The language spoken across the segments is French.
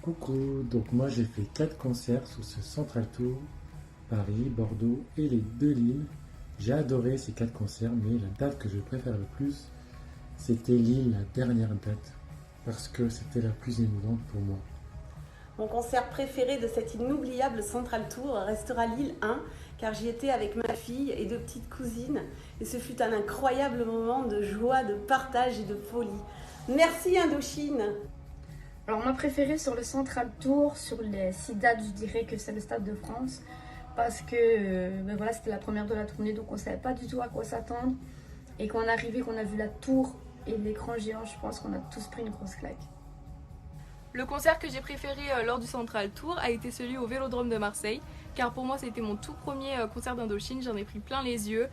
Coucou, donc moi j'ai fait 4 concerts sous ce Central Tour, Paris, Bordeaux et les deux Lille. J'ai adoré ces 4 concerts, mais la date que je préfère le plus, c'était Lille, la dernière date, parce que c'était la plus émouvante pour moi. Mon concert préféré de cet inoubliable Central Tour restera Lille 1, car j'y étais avec ma fille et deux petites cousines, et ce fut un incroyable moment de joie, de partage et de folie. Merci Indochine. Alors ma préférée sur le Central Tour, sur les 6 dates, je dirais que c'est le Stade de France. Parce que voilà, c'était la première de la tournée, donc on ne savait pas du tout à quoi s'attendre. Et quand on est arrivé, qu'on a vu la tour et l'écran géant, je pense qu'on a tous pris une grosse claque. Le concert que j'ai préféré lors du Central Tour a été celui au Vélodrome de Marseille, car pour moi c'était mon tout premier concert d'Indochine, j'en ai pris plein les yeux.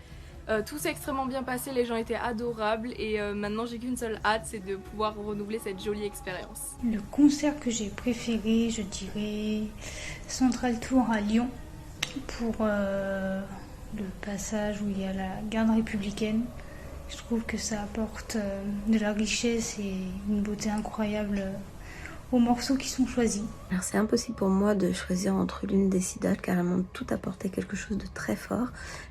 Tout s'est extrêmement bien passé, les gens étaient adorables et maintenant j'ai qu'une seule hâte, c'est de pouvoir renouveler cette jolie expérience. Le concert que j'ai préféré, je dirais Central Tour à Lyon, pour le passage où il y a la garde républicaine. Je trouve que ça apporte de la richesse et une beauté incroyable aux morceaux qui sont choisis. Alors c'est impossible pour moi de choisir entre l'une des 6 dates car elles m'ont tout apporté quelque chose de très fort.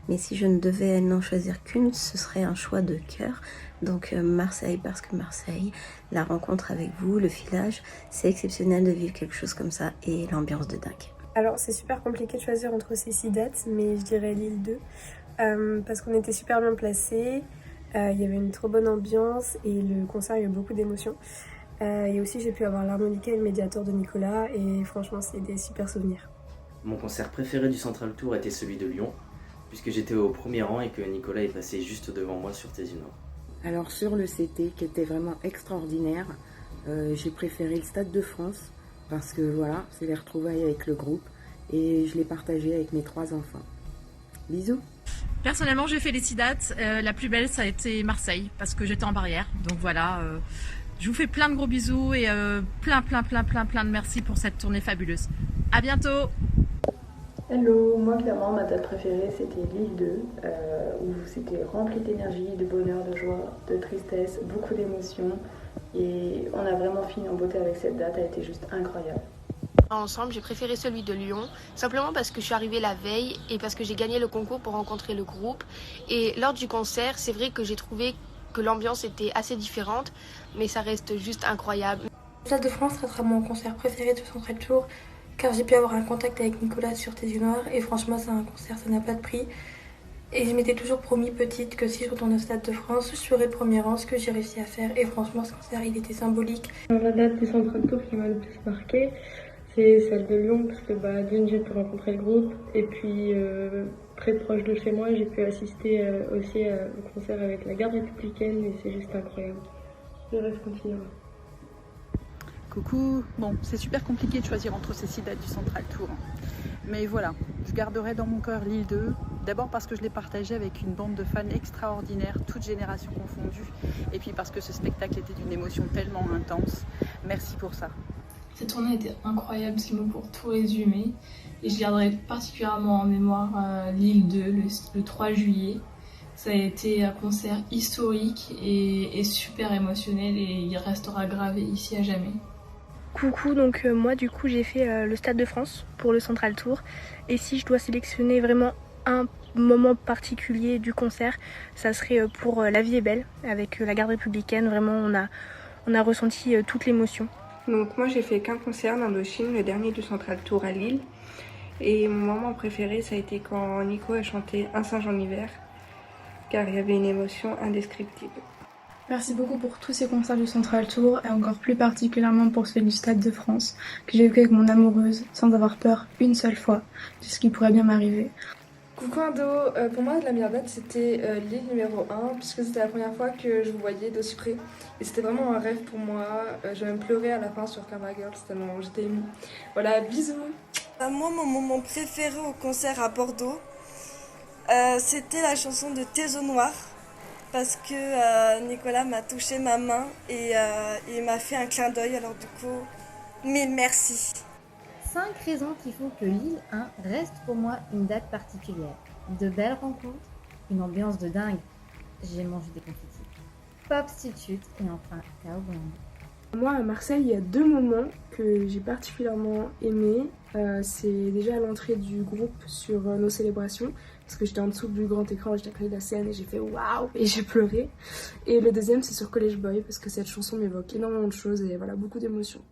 Mais si je ne devais n'en choisir qu'une, ce serait un choix de cœur. Donc Marseille, parce que Marseille, la rencontre avec vous, le filage, c'est exceptionnel de vivre quelque chose comme ça et l'ambiance de dingue. Alors c'est super compliqué de choisir entre ces 6 dates, mais je dirais Lille 2, parce qu'on était super bien placés, il y avait une trop bonne ambiance et le concert il y a eu beaucoup d'émotions. Et aussi j'ai pu avoir l'harmonica et le médiator de Nicolas et franchement c'est des super souvenirs. Mon concert préféré du Central Tour était celui de Lyon, puisque j'étais au premier rang et que Nicolas est passé juste devant moi sur Tézino. Alors sur le CT qui était vraiment extraordinaire, j'ai préféré le Stade de France parce que voilà, c'est les retrouvailles avec le groupe et je l'ai partagé avec mes 3 enfants. Bisous. Personnellement, j'ai fait les 6 dates. La plus belle, ça a été Marseille parce que j'étais en barrière. Donc voilà, je vous fais plein de gros bisous et plein de merci pour cette tournée fabuleuse. À bientôt. Hello, moi clairement ma date préférée c'était Lille 2, où c'était rempli d'énergie, de bonheur, de joie, de tristesse, beaucoup d'émotions et on a vraiment fini en beauté avec cette date, elle était juste incroyable. Ensemble, j'ai préféré celui de Lyon, simplement parce que je suis arrivée la veille et parce que j'ai gagné le concours pour rencontrer le groupe. Et lors du concert, c'est vrai que j'ai trouvé que l'ambiance était assez différente, mais ça reste juste incroyable. Le Stade de France sera mon concert préféré de Central Tour, car j'ai pu avoir un contact avec Nicolas sur Tes yeux noirs et franchement c'est un concert, ça n'a pas de prix. Et je m'étais toujours promis petite que si je retourne au Stade de France, je serais le premier rang, ce que j'ai réussi à faire et franchement ce concert il était symbolique. La date du Central Tour qui m'a le plus marqué, c'est celle de Lyon parce que d'une j'ai pu rencontrer le groupe et puis très proche de chez moi j'ai pu assister aussi au concert avec la garde républicaine et c'est juste incroyable. Le rêve continuera. Coucou, bon c'est super compliqué de choisir entre ces 6 dates du Central Tour. Mais voilà, je garderai dans mon cœur Lille 2, d'abord parce que je l'ai partagé avec une bande de fans extraordinaires, toutes générations confondues, et puis parce que ce spectacle était d'une émotion tellement intense. Merci pour ça. Cette tournée était incroyable, c'est le mot pour tout résumer. Et je garderai particulièrement en mémoire Lille 2, le 3 juillet. Ça a été un concert historique et super émotionnel et il restera gravé ici à jamais. Coucou, donc moi du coup j'ai fait le Stade de France pour le Central Tour. Et si je dois sélectionner vraiment un moment particulier du concert, ça serait pour La vie est belle avec la garde républicaine. Vraiment on a ressenti toute l'émotion. Donc moi j'ai fait qu'un concert d'Indochine, le dernier du Central Tour à Lille. Et mon moment préféré ça a été quand Nico a chanté Un singe en hiver, car il y avait une émotion indescriptible. Merci beaucoup pour tous ces concerts du Central Tour et encore plus particulièrement pour celui du Stade de France que j'ai vécu avec mon amoureuse sans avoir peur une seule fois de ce qui pourrait bien m'arriver. Coucou Indo, pour moi la meilleure date c'était Lille numéro 1 puisque c'était la première fois que je vous voyais d'aussi près et c'était vraiment un rêve pour moi, j'ai même pleuré à la fin sur Karma Girls tellement j'étais émue. Voilà, bisous. Moi mon moment préféré au concert à Bordeaux c'était la chanson de Tes yeux noirs parce que Nicolas m'a touché ma main et il m'a fait un clin d'œil alors du coup mille merci. 5 raisons qui font que Lille 1 reste pour moi une date particulière. De belles rencontres, une ambiance de dingue, j'ai mangé des confitis, Pop Stitute et enfin Cowboy. Moi à Marseille, il y a 2 moments que j'ai particulièrement aimés. C'est déjà à l'entrée du groupe sur nos célébrations, parce que j'étais en dessous du grand écran, j'étais à côté de la scène et j'ai fait waouh et j'ai pleuré. Et le deuxième c'est sur College Boy, parce que cette chanson m'évoque énormément de choses et voilà, beaucoup d'émotions.